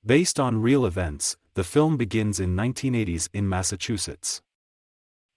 Based on real events, the film begins in 1980s in Massachusetts.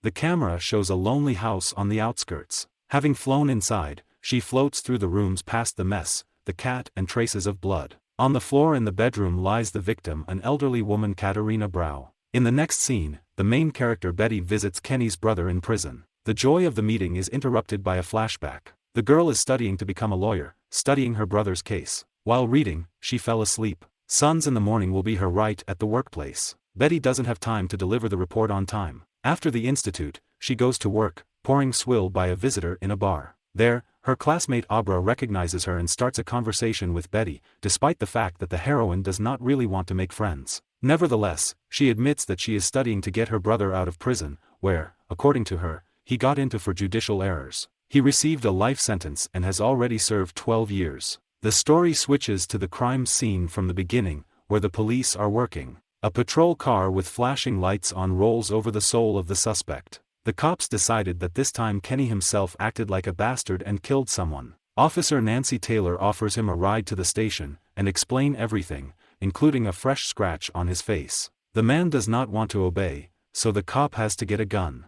The camera shows a lonely house on the outskirts. Having flown inside, she floats through the rooms past the mess, the cat and traces of blood. On the floor in the bedroom lies the victim, an elderly woman, Katerina Brau. In the next scene, the main character Betty visits Kenny's brother in prison. The joy of the meeting is interrupted by a flashback. The girl is studying to become a lawyer, studying her brother's case. While reading, she fell asleep. Sons in the morning will be her right at the workplace. Betty doesn't have time to deliver the report on time. After the institute, she goes to work, pouring swill by a visitor in a bar. There, her classmate Abra recognizes her and starts a conversation with Betty, despite the fact that the heroine does not really want to make friends. Nevertheless, she admits that she is studying to get her brother out of prison, where, according to her, he got into for judicial errors. He received a life sentence and has already served 12 years. The story switches to the crime scene from the beginning, where the police are working. A patrol car with flashing lights on rolls over the soul of the suspect. The cops decided that this time Kenny himself acted like a bastard and killed someone. Officer Nancy Taylor offers him a ride to the station, and explain everything, including a fresh scratch on his face. The man does not want to obey, so the cop has to get a gun.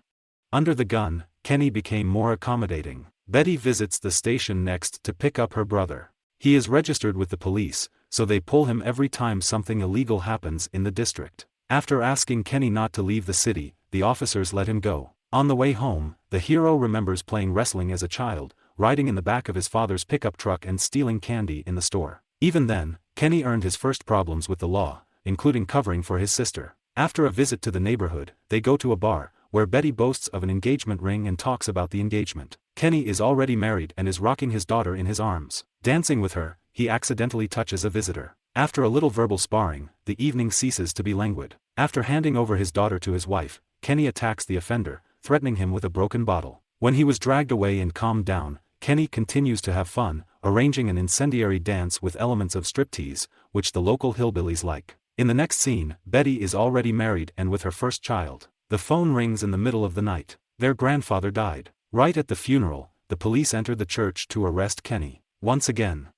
Under the gun, Kenny became more accommodating. Betty visits the station next to pick up her brother. He is registered with the police, so they pull him every time something illegal happens in the district. After asking Kenny not to leave the city, the officers let him go. On the way home, the hero remembers playing wrestling as a child, riding in the back of his father's pickup truck and stealing candy in the store. Even then, Kenny earned his first problems with the law, including covering for his sister. After a visit to the neighborhood, they go to a bar, where Betty boasts of an engagement ring and talks about the engagement. Kenny is already married and is rocking his daughter in his arms. Dancing with her, he accidentally touches a visitor. After a little verbal sparring, the evening ceases to be languid. After handing over his daughter to his wife, Kenny attacks the offender, threatening him with a broken bottle. When he was dragged away and calmed down, Kenny continues to have fun, arranging an incendiary dance with elements of striptease, which the local hillbillies like. In the next scene, Betty is already married and with her first child. The phone rings in the middle of the night. Their grandfather died. Right at the funeral, the police enter the church to arrest Kenny. Once again.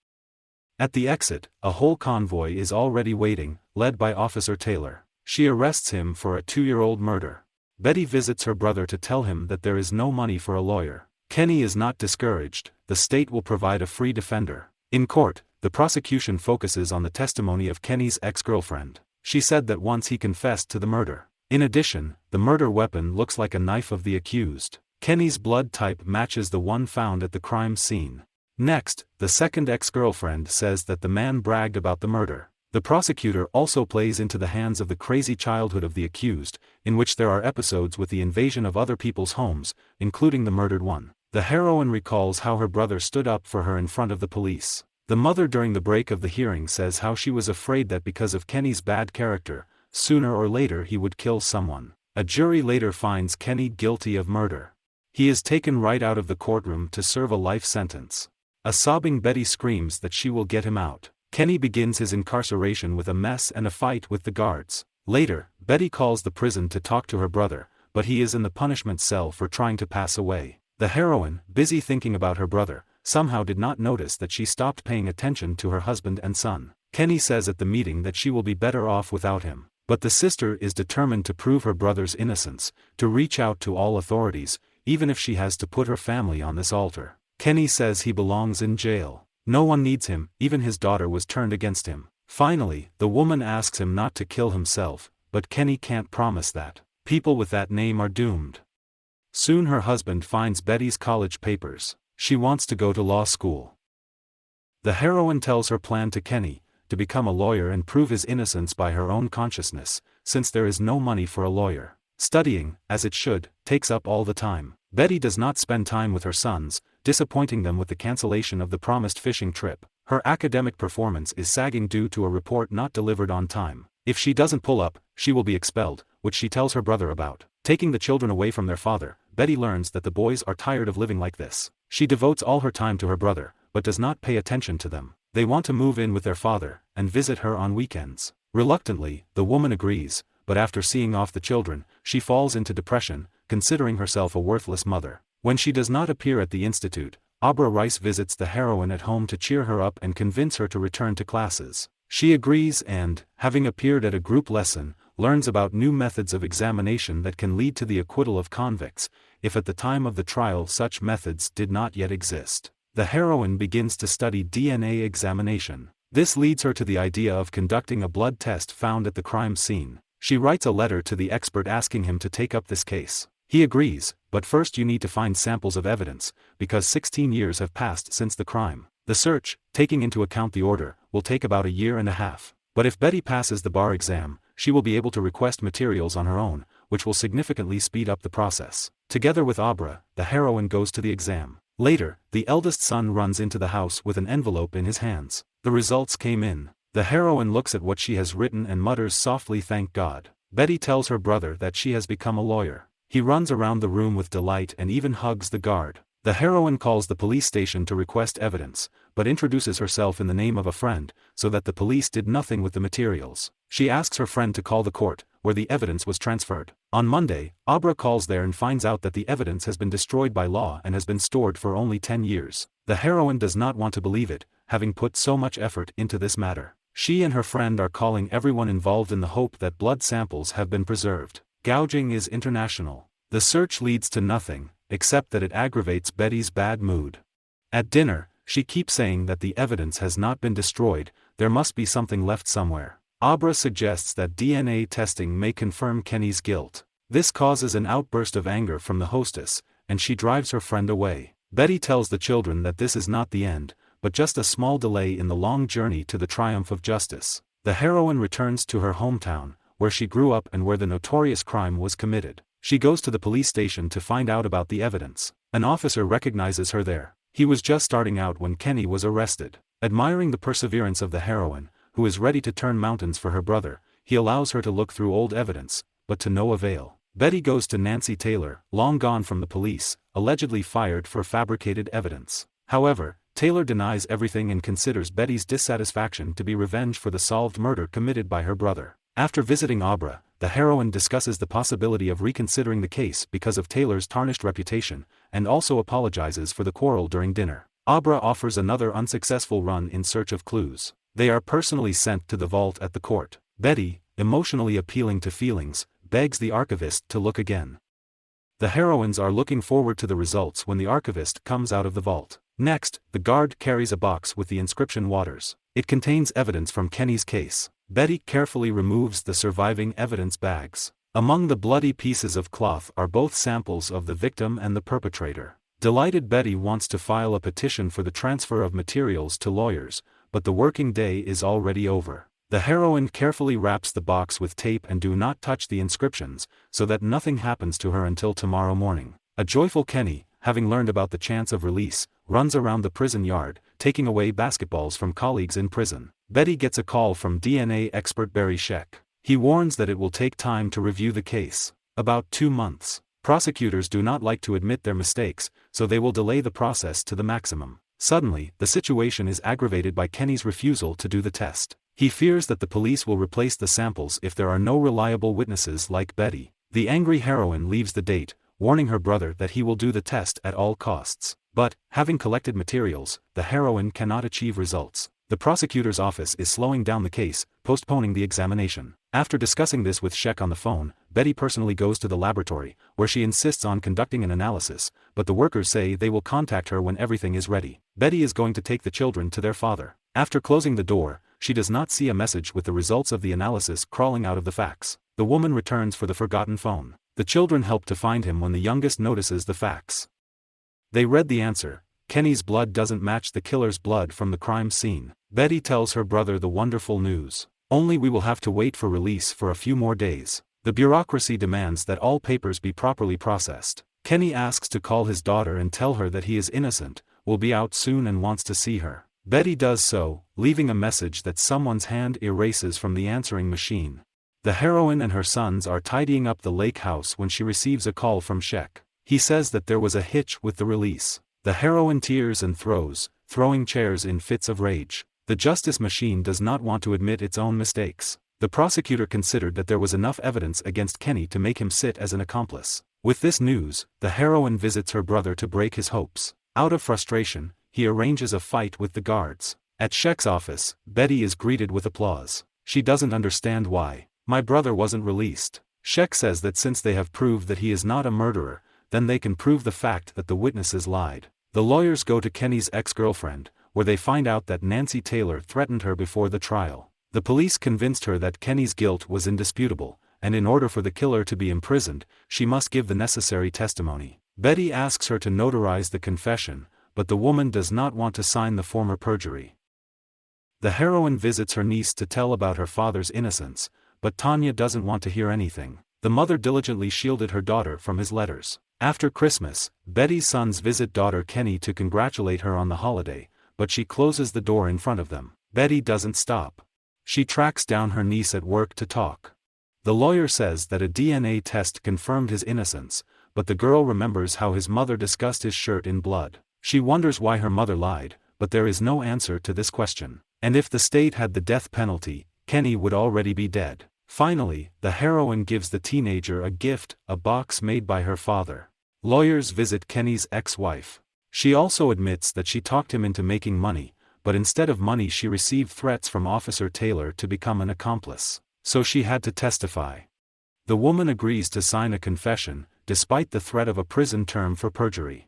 At the exit, a whole convoy is already waiting, led by Officer Taylor. She arrests him for a 2-year-old murder. Betty visits her brother to tell him that there is no money for a lawyer. Kenny is not discouraged, the state will provide a free defender. In court, the prosecution focuses on the testimony of Kenny's ex-girlfriend. She said that once he confessed to the murder. In addition, the murder weapon looks like a knife of the accused. Kenny's blood type matches the one found at the crime scene. Next, the second ex-girlfriend says that the man bragged about the murder. The prosecutor also plays into the hands of the crazy childhood of the accused, in which there are episodes with the invasion of other people's homes, including the murdered one. The heroine recalls how her brother stood up for her in front of the police. The mother during the break of the hearing says how she was afraid that because of Kenny's bad character, sooner or later he would kill someone. A jury later finds Kenny guilty of murder. He is taken right out of the courtroom to serve a life sentence. A sobbing Betty screams that she will get him out. Kenny begins his incarceration with a mess and a fight with the guards. Later, Betty calls the prison to talk to her brother, but he is in the punishment cell for trying to pass away. The heroine, busy thinking about her brother, somehow did not notice that she stopped paying attention to her husband and son. Kenny says at the meeting that she will be better off without him. But the sister is determined to prove her brother's innocence, to reach out to all authorities, even if she has to put her family on this altar. Kenny says he belongs in jail. No one needs him, even his daughter was turned against him. Finally, the woman asks him not to kill himself, but Kenny can't promise that. People with that name are doomed. Soon her husband finds Betty's college papers. She wants to go to law school. The heroine tells her plan to Kenny, to become a lawyer and prove his innocence by her own consciousness, since there is no money for a lawyer. Studying, as it should, takes up all the time. Betty does not spend time with her sons, disappointing them with the cancellation of the promised fishing trip. Her academic performance is sagging due to a report not delivered on time. If she doesn't pull up, she will be expelled, which she tells her brother about. Taking the children away from their father, Betty learns that the boys are tired of living like this. She devotes all her time to her brother, but does not pay attention to them. They want to move in with their father, and visit her on weekends. Reluctantly, the woman agrees, but after seeing off the children, she falls into depression, considering herself a worthless mother. When she does not appear at the institute, Abra Rice visits the heroine at home to cheer her up and convince her to return to classes. She agrees and, having appeared at a group lesson, learns about new methods of examination that can lead to the acquittal of convicts, if at the time of the trial such methods did not yet exist. The heroine begins to study DNA examination. This leads her to the idea of conducting a blood test found at the crime scene. She writes a letter to the expert asking him to take up this case. He agrees, but first you need to find samples of evidence, because 16 years have passed since the crime. The search, taking into account the order, will take about a year and a half. But if Betty passes the bar exam, she will be able to request materials on her own, which will significantly speed up the process. Together with Abra, the heroine goes to the exam. Later, the eldest son runs into the house with an envelope in his hands. The results came in. The heroine looks at what she has written and mutters softly, "Thank God." Betty tells her brother that she has become a lawyer. He runs around the room with delight and even hugs the guard. The heroine calls the police station to request evidence, but introduces herself in the name of a friend, so that the police did nothing with the materials. She asks her friend to call the court, where the evidence was transferred. On Monday, Abra calls there and finds out that the evidence has been destroyed by law and has been stored for only 10 years. The heroine does not want to believe it, having put so much effort into this matter. She and her friend are calling everyone involved in the hope that blood samples have been preserved. Gouging is international. The search leads to nothing, except that it aggravates Betty's bad mood. At dinner, she keeps saying that the evidence has not been destroyed, there must be something left somewhere. Abra suggests that DNA testing may confirm Kenny's guilt. This causes an outburst of anger from the hostess, and she drives her friend away. Betty tells the children that this is not the end, but just a small delay in the long journey to the triumph of justice. The heroine returns to her hometown, where she grew up and where the notorious crime was committed. She goes to the police station to find out about the evidence. An officer recognizes her there. He was just starting out when Kenny was arrested. Admiring the perseverance of the heroine, who is ready to turn mountains for her brother, he allows her to look through old evidence, but to no avail. Betty goes to Nancy Taylor, long gone from the police, allegedly fired for fabricated evidence. However, Taylor denies everything and considers Betty's dissatisfaction to be revenge for the solved murder committed by her brother. After visiting Abra, the heroine discusses the possibility of reconsidering the case because of Taylor's tarnished reputation, and also apologizes for the quarrel during dinner. Abra offers another unsuccessful run in search of clues. They are personally sent to the vault at the court. Betty, emotionally appealing to feelings, begs the archivist to look again. The heroines are looking forward to the results when the archivist comes out of the vault. Next, the guard carries a box with the inscription Waters. It contains evidence from Kenny's case. Betty carefully removes the surviving evidence bags. Among the bloody pieces of cloth are both samples of the victim and the perpetrator. Delighted, Betty wants to file a petition for the transfer of materials to lawyers, but the working day is already over. The heroine carefully wraps the box with tape and do not touch the inscriptions, so that nothing happens to her until tomorrow morning. A joyful Kenny, having learned about the chance of release, runs around the prison yard, taking away basketballs from colleagues in prison. Betty gets a call from DNA expert Barry Scheck. He warns that it will take time to review the case. About 2 months. Prosecutors do not like to admit their mistakes, so they will delay the process to the maximum. Suddenly, the situation is aggravated by Kenny's refusal to do the test. He fears that the police will replace the samples if there are no reliable witnesses like Betty. The angry heroine leaves the date, warning her brother that he will do the test at all costs. But, having collected materials, the heroine cannot achieve results. The prosecutor's office is slowing down the case, postponing the examination. After discussing this with Scheck on the phone, Betty personally goes to the laboratory, where she insists on conducting an analysis, but the workers say they will contact her when everything is ready. Betty is going to take the children to their father. After closing the door, she does not see a message with the results of the analysis crawling out of the fax. The woman returns for the forgotten phone. The children help to find him when the youngest notices the fax. They read the answer: Kenny's blood doesn't match the killer's blood from the crime scene. Betty tells her brother the wonderful news. Only we will have to wait for release for a few more days. The bureaucracy demands that all papers be properly processed. Kenny asks to call his daughter and tell her that he is innocent, will be out soon and wants to see her. Betty does so, leaving a message that someone's hand erases from the answering machine. The heroine and her sons are tidying up the lake house when she receives a call from Scheck. He says that there was a hitch with the release. The heroine tears and throwing chairs in fits of rage. The justice machine does not want to admit its own mistakes. The prosecutor considered that there was enough evidence against Kenny to make him sit as an accomplice. With this news, the heroine visits her brother to break his hopes. Out of frustration, he arranges a fight with the guards. At Sheck's office, Betty is greeted with applause. She doesn't understand why. My brother wasn't released. Sheck says that since they have proved that he is not a murderer, then they can prove the fact that the witnesses lied. The lawyers go to Kenny's ex-girlfriend, where they find out that Nancy Taylor threatened her before the trial. The police convinced her that Kenny's guilt was indisputable, and in order for the killer to be imprisoned, she must give the necessary testimony. Betty asks her to notarize the confession, but the woman does not want to sign the form of perjury. The heroine visits her niece to tell about her father's innocence, but Tanya doesn't want to hear anything. The mother diligently shielded her daughter from his letters. After Christmas, Betty's sons visit daughter Kenny to congratulate her on the holiday, but she closes the door in front of them. Betty doesn't stop. She tracks down her niece at work to talk. The lawyer says that a DNA test confirmed his innocence, but the girl remembers how his mother discussed his shirt in blood. She wonders why her mother lied, but there is no answer to this question. And if the state had the death penalty, Kenny would already be dead. Finally, the heroine gives the teenager a gift, a box made by her father. Lawyers visit Kenny's ex-wife. She also admits that she talked him into making money, but instead of money she received threats from Officer Taylor to become an accomplice. So she had to testify. The woman agrees to sign a confession, despite the threat of a prison term for perjury.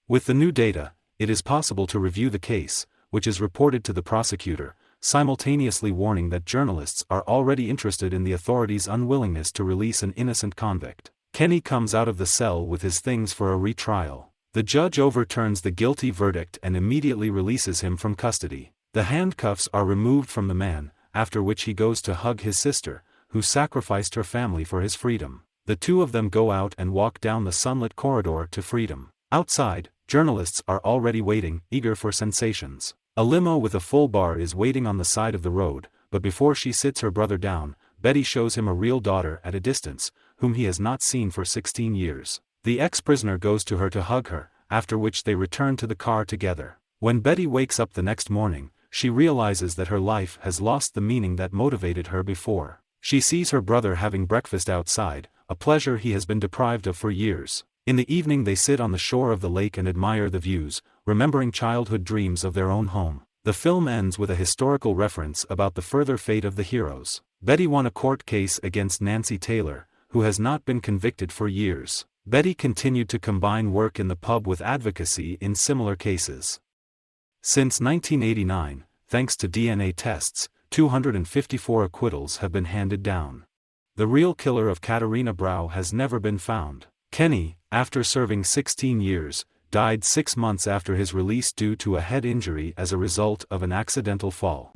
With the new data, it is possible to review the case, which is reported to the prosecutor, simultaneously warning that journalists are already interested in the authorities' unwillingness to release an innocent convict. Kenny comes out of the cell with his things for a retrial. The judge overturns the guilty verdict and immediately releases him from custody. The handcuffs are removed from the man, after which he goes to hug his sister, who sacrificed her family for his freedom. The two of them go out and walk down the sunlit corridor to freedom. Outside, journalists are already waiting, eager for sensations. A limo with a full bar is waiting on the side of the road, but before she sits her brother down, Betty shows him a real daughter at a distance, whom he has not seen for 16 years. The ex-prisoner goes to her to hug her, after which they return to the car together. When Betty wakes up the next morning, she realizes that her life has lost the meaning that motivated her before. She sees her brother having breakfast outside, a pleasure he has been deprived of for years. In the evening they sit on the shore of the lake and admire the views, remembering childhood dreams of their own home. The film ends with a historical reference about the further fate of the heroes. Betty won a court case against Nancy Taylor, who has not been convicted for years. Betty continued to combine work in the pub with advocacy in similar cases. Since 1989, thanks to DNA tests, 254 acquittals have been handed down. The real killer of Katarina Brau has never been found. Kenny, after serving 16 years, died 6 months after his release due to a head injury as a result of an accidental fall.